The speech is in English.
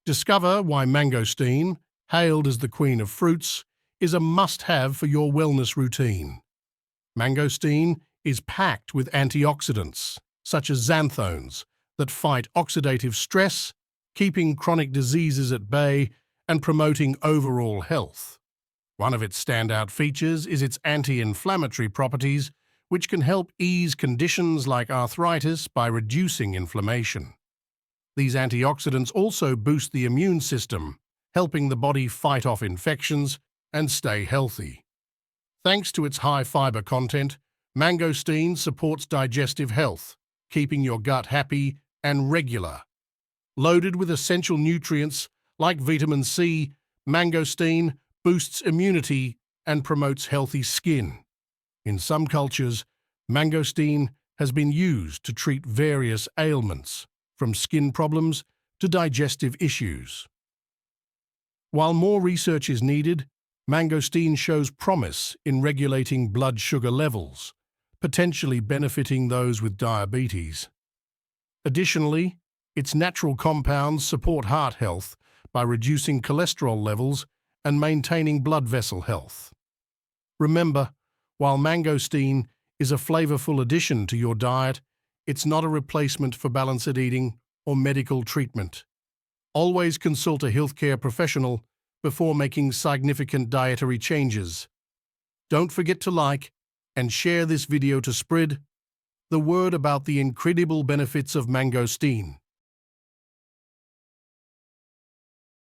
Discover why mangosteen, hailed as the queen of fruits, is a must-have for your wellness routine. Mangosteen is packed with antioxidants, such as xanthones, that fight oxidative stress, keeping chronic diseases at bay and promoting overall health. One of its standout features is its anti-inflammatory properties, which can help ease conditions like arthritis by reducing inflammation. These antioxidants also boost the immune system, helping the body fight off infections and stay healthy. Thanks to its high fiber content, mangosteen supports digestive health, keeping your gut happy and regular. Loaded with essential nutrients like vitamin C, mangosteen boosts immunity and promotes healthy skin. In some cultures, mangosteen has been used to treat various ailments, from skin problems to digestive issues. While more research is needed, mangosteen shows promise in regulating blood sugar levels, potentially benefiting those with diabetes. Additionally, its natural compounds support heart health by reducing cholesterol levels and maintaining blood vessel health. Remember, while mangosteen is a flavorful addition to your diet, it's not a replacement for balanced eating or medical treatment. Always consult a healthcare professional before making significant dietary changes. Don't forget to like and share this video to spread the word about the incredible benefits of mangosteen.